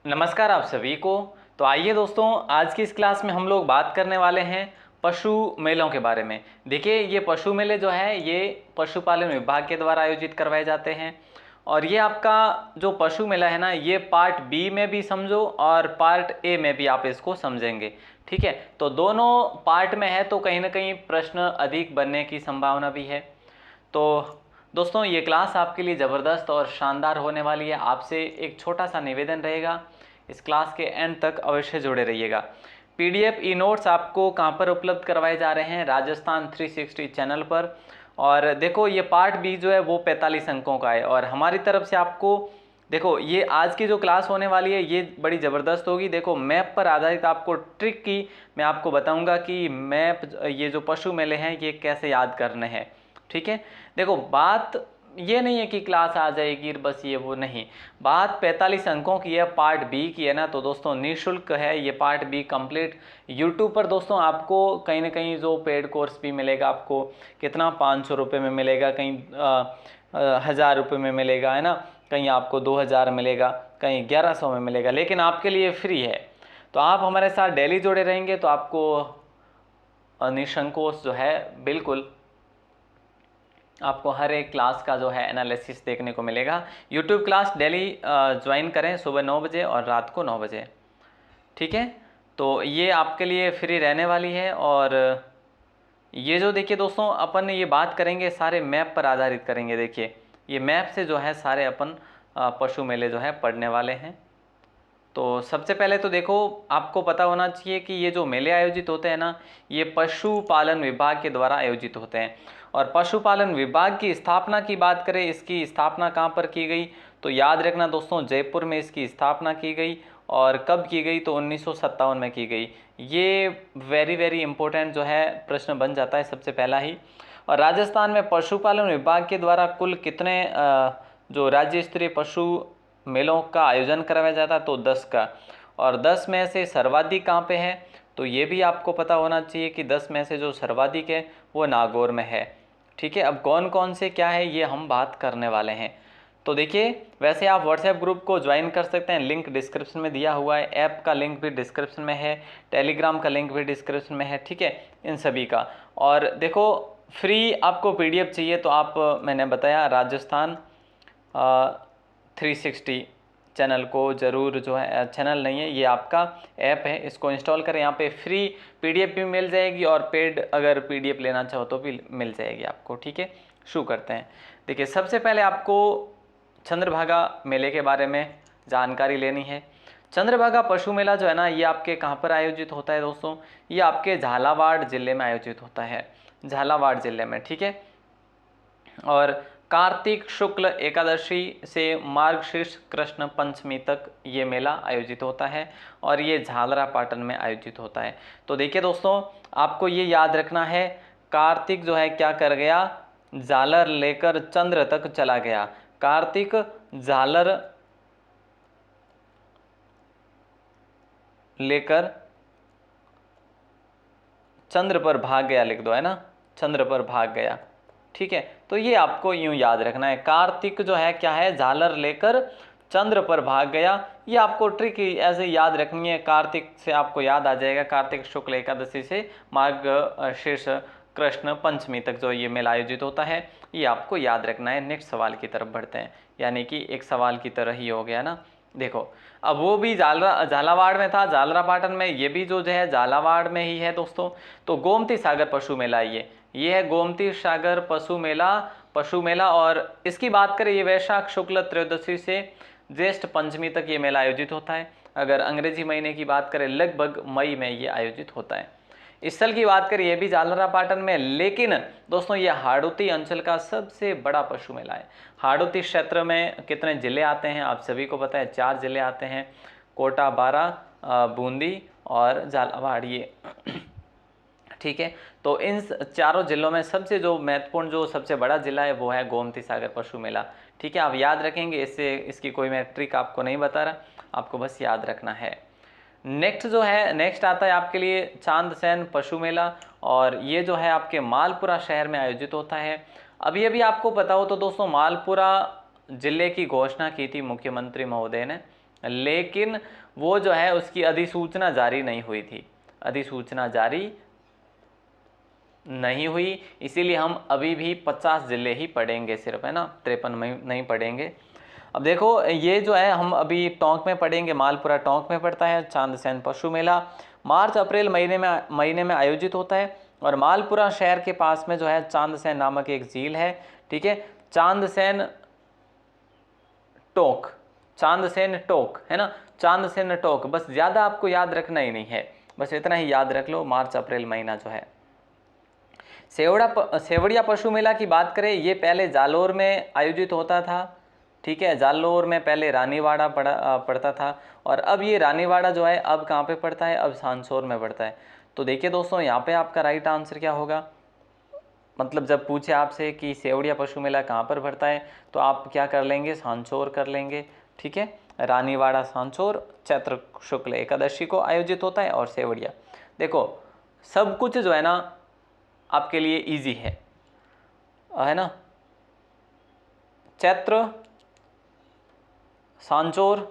नमस्कार आप सभी को। तो आइए दोस्तों, आज की इस क्लास में हम लोग बात करने वाले हैं पशु मेलों के बारे में। देखिए, ये पशु मेले जो है ये पशुपालन विभाग के द्वारा आयोजित करवाए जाते हैं। और ये आपका जो पशु मेला है ना, ये पार्ट बी में भी समझो और पार्ट ए में भी आप इसको समझेंगे। ठीक है, तो दोनों पार्ट में है तो कहीं ना कहीं प्रश्न अधिक बनने की संभावना भी है। तो दोस्तों, ये क्लास आपके लिए ज़बरदस्त और शानदार होने वाली है। आपसे एक छोटा सा निवेदन रहेगा, इस क्लास के एंड तक अवश्य जुड़े रहिएगा। पीडीएफ ई नोट्स आपको कहाँ पर उपलब्ध करवाए जा रहे हैं? राजस्थान 360 चैनल पर। और देखो, ये पार्ट बी जो है वो 45 अंकों का है और हमारी तरफ से आपको देखो, ये आज की जो क्लास होने वाली है ये बड़ी ज़बरदस्त होगी। देखो, मैप पर आधारित आपको ट्रिक की मैं आपको बताऊंगा कि मैप, ये जो पशु मेले हैं ये कैसे याद करने हैं। ठीक है, देखो बात ये नहीं है कि क्लास आ जाएगी बस, ये वो नहीं। बात 45 अंकों की है, पार्ट बी की है ना। तो दोस्तों निःशुल्क है ये पार्ट बी कंप्लीट। यूट्यूब पर दोस्तों आपको कहीं ना कहीं जो पेड कोर्स भी मिलेगा, आपको कितना 500 रुपये में मिलेगा, कहीं 1000 रुपये में मिलेगा, है ना, कहीं आपको 2000 मिलेगा, कहीं 1100 में मिलेगा, लेकिन आपके लिए फ्री है। तो आप हमारे साथ डेली जुड़े रहेंगे तो आपको निसंकोच जो है बिल्कुल आपको हर एक क्लास का जो है एनालिसिस देखने को मिलेगा। यूट्यूब क्लास डेली ज्वाइन करें सुबह 9 बजे और रात को 9 बजे। ठीक है, तो ये आपके लिए फ्री रहने वाली है। और ये जो देखिए दोस्तों, अपन ये बात करेंगे सारे मैप पर आधारित करेंगे। देखिए, ये मैप से जो है सारे अपन पशु मेले जो है पढ़ने वाले हैं। तो सबसे पहले तो देखो, आपको पता होना चाहिए कि ये जो मेले आयोजित होते हैं ना, ये पशुपालन विभाग के द्वारा आयोजित होते हैं। और पशुपालन विभाग की स्थापना की बात करें, इसकी स्थापना कहाँ पर की गई? तो याद रखना दोस्तों, जयपुर में इसकी स्थापना की गई। और कब की गई? तो 1957 में की गई। ये वेरी वेरी इंपॉर्टेंट जो है प्रश्न बन जाता है सबसे पहला ही। और राजस्थान में पशुपालन विभाग के द्वारा कुल कितने जो राज्य स्तरीय पशु मेलों का आयोजन करवाया जाता है? तो 10 का। और 10 में से सर्वाधिक कहाँ पे है? तो ये भी आपको पता होना चाहिए कि 10 में से जो सर्वाधिक है वो नागौर में है। ठीक है, अब कौन कौन से क्या है ये हम बात करने वाले हैं। तो देखिए, वैसे आप व्हाट्सएप ग्रुप को ज्वाइन कर सकते हैं, लिंक डिस्क्रिप्शन में दिया हुआ है। ऐप का लिंक भी डिस्क्रिप्शन में है, टेलीग्राम का लिंक भी डिस्क्रिप्शन में है। ठीक है, इन सभी का। और देखो, फ्री आपको पीडीएफ चाहिए तो आप, मैंने बताया, राजस्थान 360 चैनल को ज़रूर जो है, चैनल नहीं है ये आपका ऐप है, इसको इंस्टॉल करें। यहाँ पे फ्री पीडीएफ भी मिल जाएगी और पेड अगर पीडीएफ लेना चाहो तो भी मिल जाएगी आपको। ठीक है, शुरू करते हैं। देखिए, सबसे पहले आपको चंद्रभागा मेले के बारे में जानकारी लेनी है। चंद्रभागा पशु मेला जो है ना, ये आपके कहाँ पर आयोजित होता है दोस्तों? ये आपके झालावाड़ ज़िले में आयोजित होता है, झालावाड़ ज़िले में। ठीक है, और कार्तिक शुक्ल एकादशी से मार्गशीर्ष कृष्ण पंचमी तक ये मेला आयोजित होता है और ये झालरापाटन में आयोजित होता है। तो देखिए दोस्तों, आपको ये याद रखना है, कार्तिक जो है क्या कर गया? झालर लेकर चंद्र तक चला गया। कार्तिक झालर लेकर चंद्र पर भाग गया, लिख दो, है ना, चंद्र पर भाग गया। ठीक है, तो ये आपको यूं याद रखना है, कार्तिक जो है क्या है? झालर लेकर चंद्र पर भाग गया। ये आपको ट्रिक ऐसे याद रखनी है, कार्तिक से आपको याद आ जाएगा, कार्तिक शुक्ल एकादशी से मार्ग शीर्ष कृष्ण पंचमी तक जो ये मेला आयोजित होता है, ये आपको याद रखना है। नेक्स्ट सवाल की तरफ बढ़ते हैं, यानी कि एक सवाल की तरह ही हो गया ना। देखो, अब वो भी झालावाड़ में था, झालरापाटन में, ये भी जो है झालावाड़ में ही है दोस्तों। तो गोमती सागर पशु मेला ये है गोमती सागर पशु मेला। और इसकी बात करें, ये वैशाख शुक्ल त्रयोदशी से ज्येष्ठ पंचमी तक ये मेला आयोजित होता है। अगर अंग्रेजी महीने की बात करें, लगभग मई में ये आयोजित होता है। स्थल की बात करें, ये भी झालरापाटन में, लेकिन दोस्तों ये हाड़ौती अंचल का सबसे बड़ा पशु मेला है। हाड़ौती क्षेत्र में कितने जिले आते हैं आप सभी को पता है? 4 जिले आते हैं, कोटा, बारा, बूंदी और झालावाड़ ये। ठीक है, तो इन चारों जिलों में सबसे जो महत्वपूर्ण, जो सबसे बड़ा जिला है वो है गोमती सागर पशु मेला। ठीक है, आप याद रखेंगे, इससे इसकी कोई मैं ट्रिक आपको नहीं बता रहा, आपको बस याद रखना है। नेक्स्ट आता है आपके लिए चांदसैन पशु मेला, और ये जो है आपके मालपुरा शहर में आयोजित होता है। अभी अभी आपको पता हो तो दोस्तों, मालपुरा जिले की घोषणा की थी मुख्यमंत्री महोदय ने, लेकिन वो जो है उसकी अधिसूचना जारी नहीं हुई थी, अधिसूचना जारी नहीं हुई, इसीलिए हम अभी भी 50 जिले ही पढ़ेंगे सिर्फ, है ना, 53 में नहीं पढ़ेंगे। अब देखो ये जो है हम अभी टोंक में पढ़ेंगे, मालपुरा टोंक में पड़ता है। चांदसैन पशु मेला मार्च अप्रैल महीने में आयोजित होता है, और मालपुरा शहर के पास में जो है चांदसैन नामक एक झील है, ठीक है। चांदसैन टोक, चांदसैन टोक, है ना, चांदसैन टोक, बस ज़्यादा आपको याद रखना ही नहीं है, बस इतना ही याद रख लो, मार्च अप्रैल महीना जो है। सेवड़िया पशु मेला की बात करें, ये पहले जालोर में आयोजित होता था, ठीक है। जालोर में पहले रानीवाड़ा पड़ता था, और अब ये रानीवाड़ा जो है अब कहाँ पे पड़ता है, अब सांसौर में पड़ता है। तो देखिए दोस्तों यहाँ पे आपका राइट आंसर क्या होगा, मतलब जब पूछे आपसे कि सेवड़िया पशु मेला कहाँ पर पड़ता है, तो आप क्या कर लेंगे, सांसौर कर लेंगे, ठीक है। रानीवाड़ा सांसौर चैत्र शुक्ल एकादशी को आयोजित होता है, और सेवड़िया, देखो सब कुछ जो है ना आपके लिए इजी है ना। चैत्र, सांचौर,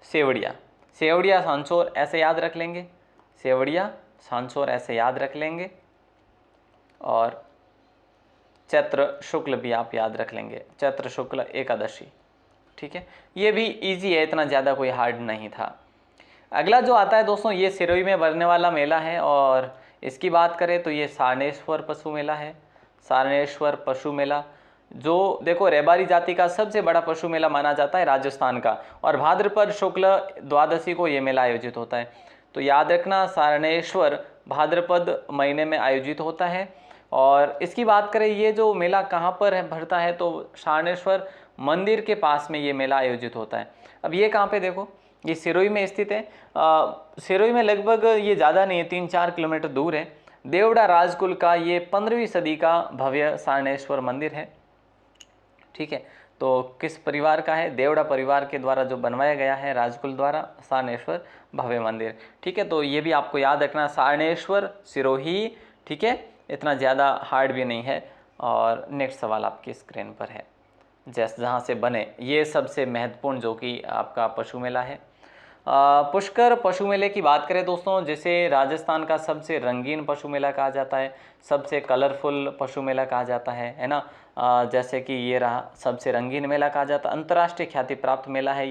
सेवड़िया, सेवड़िया सांचौर ऐसे याद रख लेंगे, सेवड़िया सांचौर ऐसे याद रख लेंगे, और चैत्र शुक्ल भी आप याद रख लेंगे, चैत्र शुक्ल एकादशी, ठीक है। ये भी इजी है, इतना ज़्यादा कोई हार्ड नहीं था। अगला जो आता है दोस्तों, ये सिरोही में बनने वाला मेला है, और इसकी बात करें तो ये सारनेश्वर पशु मेला है। सारनेश्वर पशु मेला जो देखो रेबारी जाति का सबसे बड़ा पशु मेला माना जाता है राजस्थान का, और भाद्रपद शुक्ल द्वादशी को ये मेला आयोजित होता है। तो याद रखना सारनेश्वर भाद्रपद महीने में आयोजित होता है। और इसकी बात करें ये जो मेला कहाँ पर भरता है, तो सारनेश्वर मंदिर के पास में ये मेला आयोजित होता है। अब ये कहाँ पे देखो, ये सिरोही में स्थित है। सिरोही में लगभग ये ज़्यादा नहीं है, 3-4 किलोमीटर दूर है। देवड़ा राजकुल का ये 15वीं सदी का भव्य सारनेश्वर मंदिर है, ठीक है। तो किस परिवार का है, देवड़ा परिवार के द्वारा जो बनवाया गया है राजकुल द्वारा सारनेश्वर भव्य मंदिर, ठीक है। तो ये भी आपको याद रखना, सारनेश्वर सिरोही, ठीक है, इतना ज़्यादा हार्ड भी नहीं है। और नेक्स्ट सवाल आपकी स्क्रीन पर है, जहाँ से बने ये सबसे महत्वपूर्ण जो कि आपका पशु मेला है। पुष्कर पशु मेले की बात करें दोस्तों, जिसे राजस्थान का सबसे रंगीन पशु मेला कहा जाता है, सबसे कलरफुल पशु मेला कहा जाता है ना। जैसे कि ये रहा सबसे रंगीन मेला कहा जाता है, अंतर्राष्ट्रीय ख्याति प्राप्त मेला है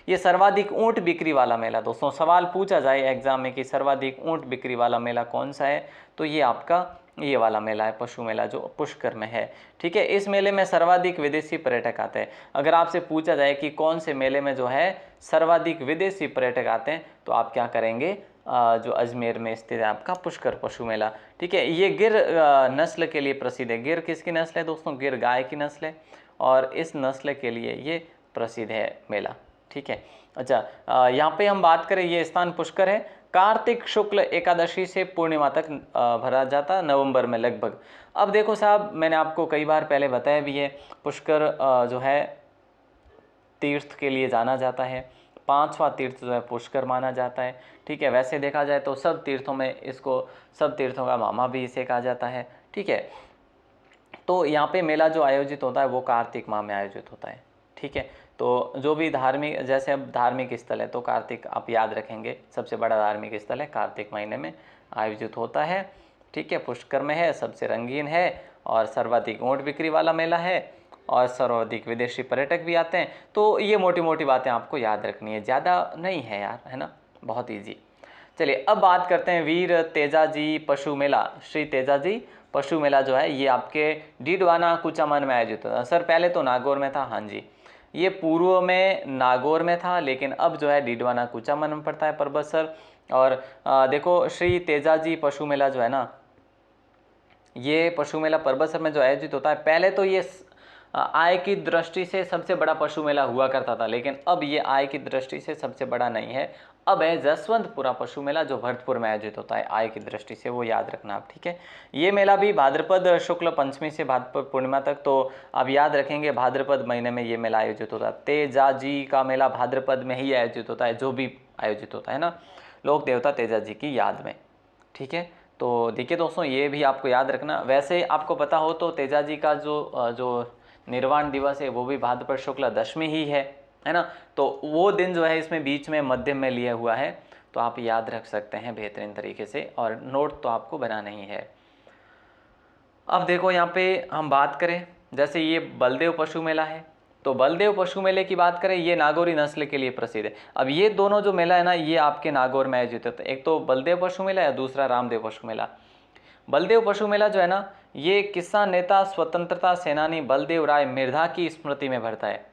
ये सर्वाधिक ऊंट बिक्री वाला मेला। दोस्तों सवाल पूछा जाए एग्जाम में कि सर्वाधिक ऊंट बिक्री वाला मेला कौन सा है, तो ये आपका ये वाला मेला है, पशु मेला जो पुष्कर में है, ठीक है। इस मेले में सर्वाधिक विदेशी पर्यटक आते हैं। अगर आपसे पूछा जाए कि कौन से मेले में जो है सर्वाधिक विदेशी पर्यटक आते हैं, तो आप क्या करेंगे, जो अजमेर में स्थित है आपका पुष्कर पशु मेला, ठीक है। ये गिर नस्ल के लिए प्रसिद्ध है। गिर किसकी नस्ल है दोस्तों, गिर गाय की नस्ल है, और इस नस्ल के लिए ये प्रसिद्ध है मेला, ठीक है। अच्छा यहाँ पे हम बात करें, ये स्थान पुष्कर है, कार्तिक शुक्ल एकादशी से पूर्णिमा तक भरा जाता है, नवंबर में लगभग। अब देखो साहब, मैंने आपको कई बार पहले बताया भी है, पुष्कर जो है तीर्थ के लिए जाना जाता है, 5वां तीर्थ जो है पुष्कर माना जाता है, ठीक है। वैसे देखा जाए तो सब तीर्थों में इसको, सब तीर्थों का मामा भी इसे कहा जाता है, ठीक है। तो यहाँ पे मेला जो आयोजित होता है वो कार्तिक माह में आयोजित होता है, ठीक है। तो जो भी धार्मिक, जैसे अब धार्मिक स्थल है तो कार्तिक आप याद रखेंगे, सबसे बड़ा धार्मिक स्थल है, कार्तिक महीने में आयोजित होता है, ठीक है। पुष्कर में है, सबसे रंगीन है, और सर्वाधिक ऊंट बिक्री वाला मेला है, और सर्वाधिक विदेशी पर्यटक भी आते हैं। तो ये मोटी मोटी बातें आपको याद रखनी है, ज़्यादा नहीं है यार, है ना, बहुत ईजी। चलिए अब बात करते हैं वीर तेजाजी पशु मेला। श्री तेजाजी पशु मेला जो है ये आपके डीडवाना कुचामन में आयोजित होता है। सर पहले तो नागौर में था, हाँ जी, ये पूर्व में नागौर में था, लेकिन अब जो है डीडवाना कुचामन में पड़ता है पर्वत सर। और देखो श्री तेजाजी पशु मेला जो है ना, ये पशु मेला पर्वत में जो आयोजित होता है, पहले तो ये आय की दृष्टि से सबसे बड़ा पशु मेला हुआ करता था, लेकिन अब ये आय की दृष्टि से सबसे बड़ा नहीं है, अब है जसवंतपुरा पशु मेला जो भरतपुर में आयोजित होता है आय की दृष्टि से, वो याद रखना आप, ठीक है। ये मेला भी भाद्रपद शुक्ल पंचमी से भाद्रपद पूर्णिमा तक, तो आप याद रखेंगे भाद्रपद महीने में ये मेला आयोजित होता है। तेजाजी का मेला भाद्रपद में ही आयोजित होता है, जो भी आयोजित होता है ना, लोक देवता तेजाजी की याद में, ठीक है। तो देखिए दोस्तों ये भी आपको याद रखना। वैसे आपको पता हो तो तेजाजी का जो निर्वाण दिवस है वो भी भाद्रपद शुक्ल दशमी ही है, है ना। तो वो दिन जो है इसमें बीच में मध्य में लिया हुआ है, तो आप याद रख सकते हैं बेहतरीन तरीके से, और नोट तो आपको बनाना ही है। अब देखो यहाँ पे हम बात करें, जैसे ये बलदेव पशु मेला है, तो बलदेव पशु मेले की बात करें, ये नागौरी नस्ल के लिए प्रसिद्ध है। अब ये दोनों जो मेला है ना, ये आपके नागौर में आयोजित होता है। एक तो बलदेव पशु मेला है, दूसरा रामदेव पशु मेला। बलदेव पशु मेला जो है ना, ये किसान नेता स्वतंत्रता सेनानी बलदेव राय मिर्धा की स्मृति में भरता है।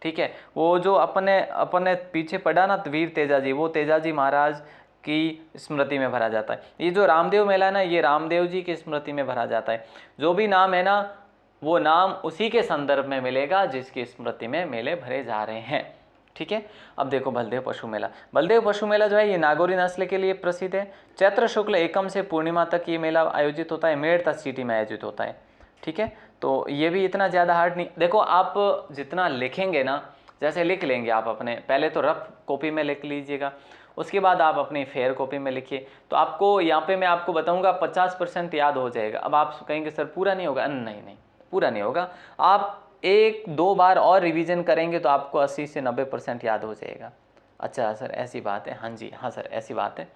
ठीक है, वो जो अपने अपने पीछे पड़ा ना वीर तेजाजी, वो तेजाजी महाराज की स्मृति में भरा जाता है। ये जो रामदेव मेला है ना, ये रामदेव जी की स्मृति में भरा जाता है। जो भी नाम है ना, वो नाम उसी के संदर्भ में मिलेगा जिसकी स्मृति में मेले भरे जा रहे हैं। ठीक है, अब देखो बलदेव पशु मेला। बलदेव पशु मेला जो है ये नागौरी नस्ल के लिए प्रसिद्ध है। चैत्र शुक्ल एकम से पूर्णिमा तक ये मेला आयोजित होता है, मेड़ता सिटी में आयोजित होता है। ठीक है, तो ये भी इतना ज़्यादा हार्ड नहीं। देखो आप जितना लिखेंगे ना, जैसे लिख लेंगे आप अपने, पहले तो रफ कॉपी में लिख लीजिएगा, उसके बाद आप अपनी फेयर कॉपी में लिखिए, तो आपको यहाँ पे मैं आपको बताऊँगा 50% याद हो जाएगा। अब आप कहेंगे सर पूरा नहीं होगा, नहीं नहीं पूरा नहीं होगा। आप 1-2 बार और रिवीजन करेंगे तो आपको 80 से 90% याद हो जाएगा। अच्छा सर ऐसी बात है, हाँ जी हाँ सर ऐसी बात है।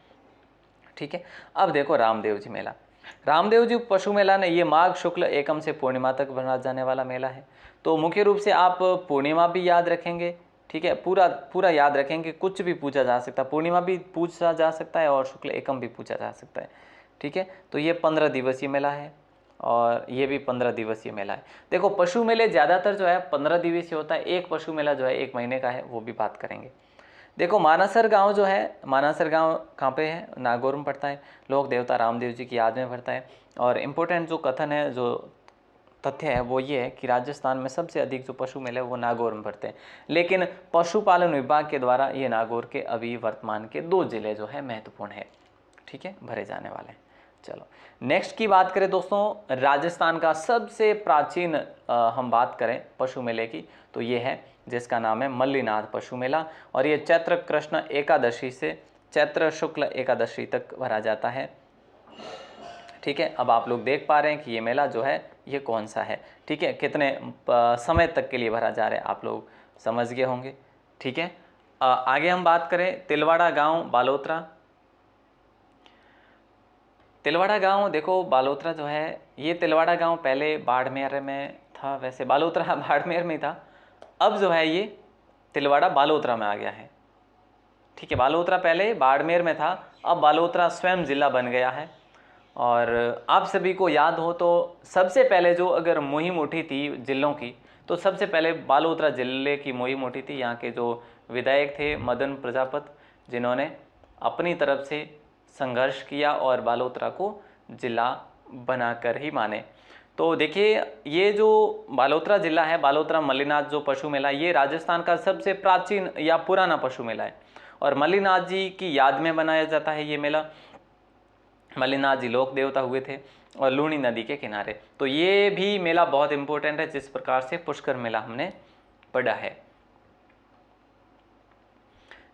ठीक है, अब देखो रामदेव जी मेला। रामदेव जी पशु मेला ने, ये माघ शुक्ल एकम से पूर्णिमा तक मनाया जाने वाला मेला है। तो मुख्य रूप से आप पूर्णिमा भी याद रखेंगे। ठीक है, पूरा पूरा याद रखेंगे, कुछ भी पूछा जा सकता है, पूर्णिमा भी पूछा जा सकता है और शुक्ल एकम भी पूछा जा सकता है। ठीक है, तो ये 15 दिवसीय मेला है और ये भी 15 दिवसीय मेला है। देखो पशु मेले ज़्यादातर जो है 15 दिवसीय होता है, एक पशु मेला जो है 1 महीने का है, वो भी बात करेंगे। देखो मानासर गांव जो है, मानासर गांव कहाँ पे है, नागौर में पड़ता है। लोक देवता रामदेव जी की याद में पड़ता है। और इम्पोर्टेंट जो कथन है, जो तथ्य है वो ये है कि राजस्थान में सबसे अधिक जो पशु मेले वो नागौर में पड़ते हैं, लेकिन पशुपालन विभाग के द्वारा ये नागौर के अभी वर्तमान के 2 जिले जो है महत्वपूर्ण है। ठीक है, भरे जाने वाले हैं। चलो नेक्स्ट की बात करें दोस्तों, राजस्थान का सबसे प्राचीन हम बात करें पशु मेले की, तो ये है जिसका नाम है मल्लीनाथ पशु मेला, और ये चैत्र कृष्ण एकादशी से चैत्र शुक्ल एकादशी तक भरा जाता है। ठीक है, अब आप लोग देख पा रहे हैं कि ये मेला जो है ये कौन सा है। ठीक है, कितने समय तक के लिए भरा जा रहा है आप लोग समझ गए होंगे। ठीक है, आगे हम बात करें तिलवाड़ा गांव बालोतरा। तिलवाड़ा गांव, देखो बालोतरा जो है, ये तिलवाड़ा गांव पहले बाड़मेर में था, वैसे बालोतरा बाड़मेर में था, अब जो है ये तिलवाड़ा बालोतरा में आ गया है। ठीक है, बालोतरा पहले बाड़मेर में था, अब बालोतरा स्वयं जिला बन गया है। और आप सभी को याद हो तो सबसे पहले जो अगर मुहिम उठी थी जिलों की, तो सबसे पहले बालोतरा जिले की मुहिम उठी थी। यहाँ के जो विधायक थे मदन प्रजापत, जिन्होंने अपनी तरफ से संघर्ष किया और बालोतरा को जिला बनाकर ही माने। तो देखिए ये जो बालोतरा जिला है, बालोतरा मल्लीनाथ जो पशु मेला, ये राजस्थान का सबसे प्राचीन या पुराना पशु मेला है और मल्लीनाथ जी की याद में बनाया जाता है ये मेला। मल्लीनाथ जी लोक देवता हुए थे और लूनी नदी के किनारे। तो ये भी मेला बहुत इंपॉर्टेंट है, जिस प्रकार से पुष्कर मेला हमने पढ़ा है।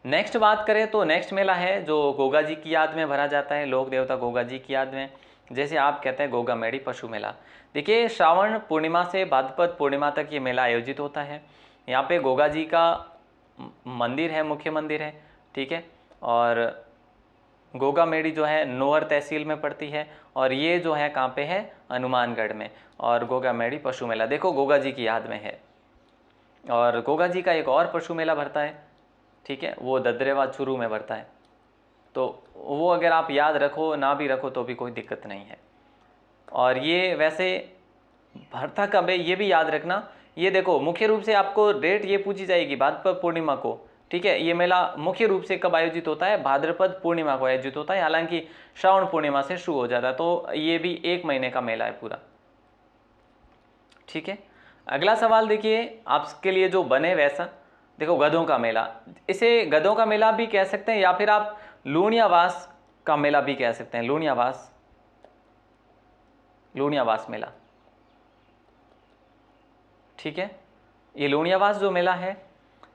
नेक्स्ट बात करें तो नेक्स्ट मेला है जो गोगा जी की याद में भरा जाता है, लोक देवता गोगा जी की याद में, जैसे आप कहते हैं गोगा मेड़ी पशु मेला। देखिए श्रावण पूर्णिमा से भाद्रपद पूर्णिमा तक ये मेला आयोजित होता है। यहाँ पे गोगा जी का मंदिर है, मुख्य मंदिर है। ठीक है, और गोगा मेड़ी जो है नोहर तहसील में पड़ती है और ये जो है कहाँ पे है, हनुमानगढ़ में। और गोगा मेड़ी पशु मेला देखो गोगा जी की याद में है। और गोगा जी का एक और पशु मेला भरता है, ठीक है, वो ददरेवा चूरू में भरता है। तो वो अगर आप याद रखो ना भी रखो तो भी कोई दिक्कत नहीं है। और ये वैसे भरता कब है ये भी याद रखना। ये देखो मुख्य रूप से आपको डेट ये पूछी जाएगी भाद्रपद पूर्णिमा को। ठीक है, ये मेला मुख्य रूप से कब आयोजित होता है, भाद्रपद पूर्णिमा को आयोजित होता है, हालांकि श्रावण पूर्णिमा से शुरू हो जाता है। तो ये भी 1 महीने का मेला है पूरा। ठीक है, अगला सवाल देखिए आपके लिए जो बने वैसा, देखो गधों का मेला, इसे गधों का मेला भी कह सकते हैं या फिर आप लूणियावास का मेला भी कह सकते हैं। लूणियावास मेला। ठीक है, ये लूणियावास जो मेला है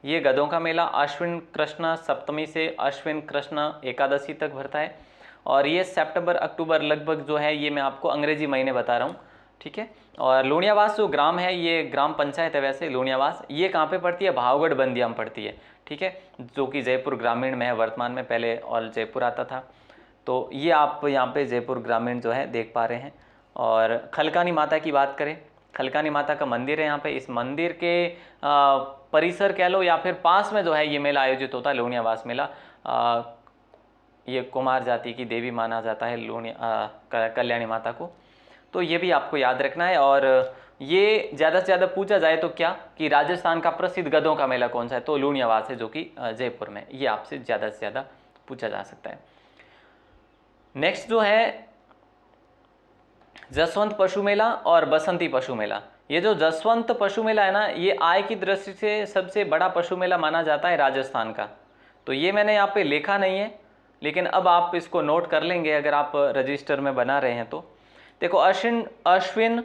ये गधों का मेला अश्विन कृष्ण सप्तमी से अश्विन कृष्ण एकादशी तक भरता है। और ये सितंबर अक्टूबर लगभग जो है, ये मैं आपको अंग्रेजी महीने बता रहा हूँ, ठीक है। और लूणियावास जो ग्राम है, ये ग्राम पंचायत है वैसे लूणियावास, ये कहाँ पे पड़ती है? भावगढ़ बंदिया में पड़ती है, ठीक है, जो कि जयपुर ग्रामीण में है वर्तमान में, पहले ऑल जयपुर आता था। तो ये आप यहाँ पे जयपुर ग्रामीण जो है देख पा रहे हैं। और खलकानी माता की बात करें, खलकानी माता का मंदिर है यहाँ पे, इस मंदिर के परिसर कह लो या फिर पास में जो है ये मेला आयोजित होता है, लूणियावास मेला। ये कुमार जाति की देवी माना जाता है कल्याणी माता को, तो ये भी आपको याद रखना है। और ये ज़्यादा से ज़्यादा पूछा जाए तो क्या कि राजस्थान का प्रसिद्ध गधों का मेला कौन सा है, तो लूणियावास है जो कि जयपुर में, ये आपसे ज़्यादा से ज़्यादा पूछा जा सकता है। नेक्स्ट जो है जसवंत पशु मेला और बसंती पशु मेला। ये जो जसवंत पशु मेला है ना, ये आय की दृष्टि से सबसे बड़ा पशु मेला माना जाता है राजस्थान का। तो ये मैंने यहाँ पे लिखा नहीं है, लेकिन अब आप इसको नोट कर लेंगे अगर आप रजिस्टर में बना रहे हैं तो। देखो अश्विन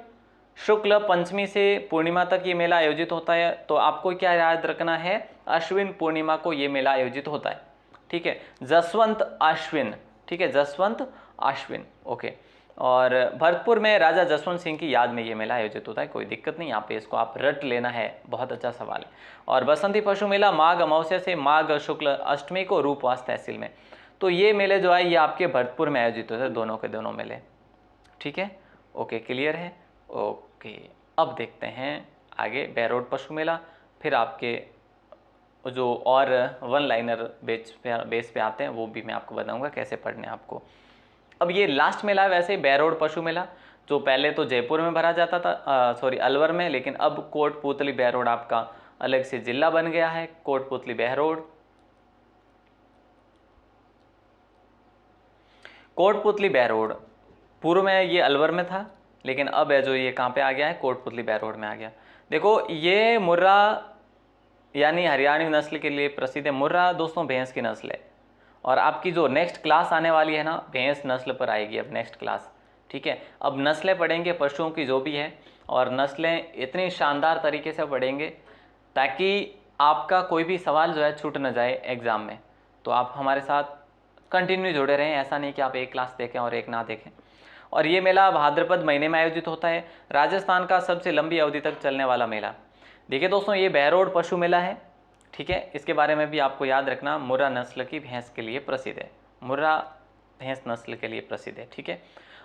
शुक्ल पंचमी से पूर्णिमा तक ये मेला आयोजित होता है, तो आपको क्या याद रखना है? अश्विन पूर्णिमा को ये मेला आयोजित होता है, ठीक है, जसवंत अश्विन, ठीक है, जसवंत अश्विन, ओके। और भरतपुर में राजा जसवंत सिंह की याद में ये मेला आयोजित होता है, कोई दिक्कत नहीं, यहाँ पे इसको आप रट लेना है, बहुत अच्छा सवाल है। और बसंती पशु मेला माघ अमावस्या से माघ शुक्ल अष्टमी को रूपवास तहसील में। तो ये मेले जो है ये आपके भरतपुर में आयोजित होते हैं, दोनों के दोनों मेले, ठीक है, ओके, क्लियर है, ओके। अब देखते हैं आगे बहरोड पशु मेला, फिर आपके जो और वन लाइनर बेस पे आते हैं वो भी मैं आपको बताऊंगा कैसे पढ़ने आपको। अब ये लास्ट मेला है वैसे बहरोड पशु मेला, जो पहले तो जयपुर में भरा जाता था, सॉरी अलवर में, लेकिन अब कोटपुतली बहरोड आपका अलग से जिला बन गया है, कोटपुतली बहरोड। कोटपुतली बहरोड पूर्व में ये अलवर में था, लेकिन अब है जो ये कहाँ पे आ गया है? कोटपुतली बहरोड में आ गया। देखो ये मुर्रा यानी हरियाणवी नस्ल के लिए प्रसिद्ध है। मुर्रा दोस्तों भैंस की नस्ल है, और आपकी जो नेक्स्ट क्लास आने वाली है ना, भैंस नस्ल पर आएगी अब नेक्स्ट क्लास, ठीक है। अब नस्लें पढ़ेंगे पशुओं की जो भी है, और नस्लें इतनी शानदार तरीके से पढ़ेंगे ताकि आपका कोई भी सवाल जो है छूट न जाए एग्ज़ाम में। तो आप हमारे साथ कंटिन्यू जुड़े रहें, ऐसा नहीं कि आप एक क्लास देखें और एक ना देखें। और ये मेला भाद्रपद महीने में आयोजित होता है, राजस्थान का सबसे लंबी अवधि तक चलने वाला मेला। देखिए दोस्तों ये बहरोड पशु मेला है, ठीक है, इसके बारे में भी आपको याद रखना, मुर्रा नस्ल की भैंस के लिए प्रसिद्ध है, मुर्रा भैंस नस्ल के लिए प्रसिद्ध है, ठीक है।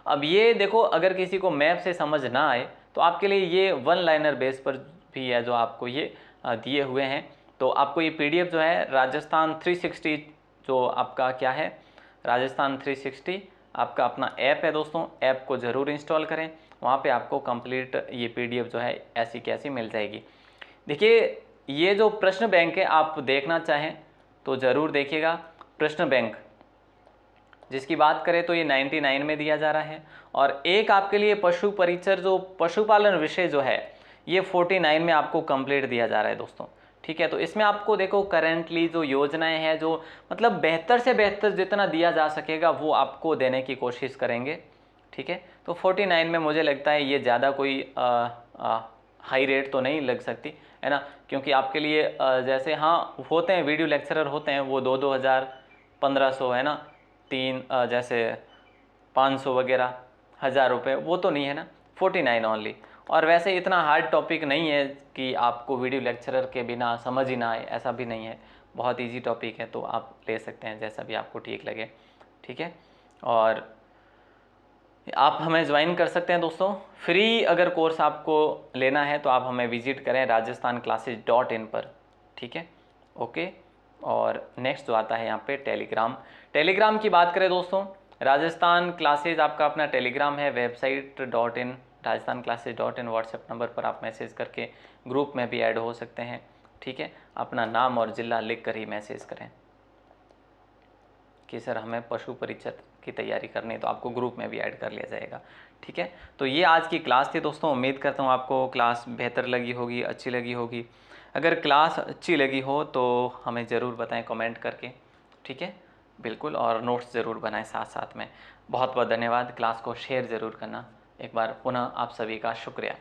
अब ये देखो अगर किसी को मैप से समझ ना आए तो आपके लिए ये वन लाइनर बेस पर भी है जो आपको ये दिए हुए हैं। तो आपको ये PDF जो है राजस्थान 360, जो आपका क्या है राजस्थान 360 आपका अपना ऐप है दोस्तों, ऐप को ज़रूर इंस्टॉल करें, वहाँ पे आपको कंप्लीट ये PDF जो है ऐसी कैसी मिल जाएगी। देखिए ये जो प्रश्न बैंक है आप देखना चाहें तो ज़रूर देखिएगा। प्रश्न बैंक जिसकी बात करें तो ये 99 में दिया जा रहा है, और एक आपके लिए पशु परिचर जो पशुपालन विषय जो है ये 49 में आपको कंप्लीट दिया जा रहा है दोस्तों, ठीक है। तो इसमें आपको देखो करेंटली जो योजनाएं हैं, जो मतलब बेहतर से बेहतर जितना दिया जा सकेगा वो आपको देने की कोशिश करेंगे, ठीक है। तो 49 में मुझे लगता है ये ज़्यादा कोई हाई रेट तो नहीं लग सकती है ना, क्योंकि आपके लिए जैसे हाँ होते हैं वीडियो लेक्चरर होते हैं वो 2-2 हज़ार 1500 है ना, जैसे 500 वगैरह 1000 रुपये, वो तो नहीं है ना, 49 ओनली। और वैसे इतना हार्ड टॉपिक नहीं है कि आपको वीडियो लेक्चरर के बिना समझ ही ना आए, ऐसा भी नहीं है, बहुत इजी टॉपिक है, तो आप ले सकते हैं जैसा भी आपको ठीक लगे, ठीक है। और आप हमें ज्वाइन कर सकते हैं दोस्तों, फ्री अगर कोर्स आपको लेना है तो आप हमें विजिट करें rajasthanclasses.in पर, ठीक है, ओके। और नेक्स्ट जो आता है यहाँ पे टेलीग्राम की बात करें दोस्तों, राजस्थान क्लासेज आपका अपना टेलीग्राम है, website.in rajasthanclasses.in व्हाट्सएप नंबर पर आप मैसेज करके ग्रुप में भी ऐड हो सकते हैं, ठीक है। अपना नाम और ज़िला लिख कर ही मैसेज करें कि सर हमें पशु परिचय की तैयारी करनी है, तो आपको ग्रुप में भी ऐड कर लिया जाएगा, ठीक है। तो ये आज की क्लास थी दोस्तों, उम्मीद करता हूँ आपको क्लास बेहतर लगी होगी, अच्छी लगी होगी। अगर क्लास अच्छी लगी हो तो हमें ज़रूर बताएं कमेंट करके, ठीक है, बिल्कुल, और नोट्स ज़रूर बनाएं साथ साथ में। बहुत बहुत धन्यवाद, क्लास को शेयर ज़रूर करना। एक बार पुनः आप सभी का शुक्रिया।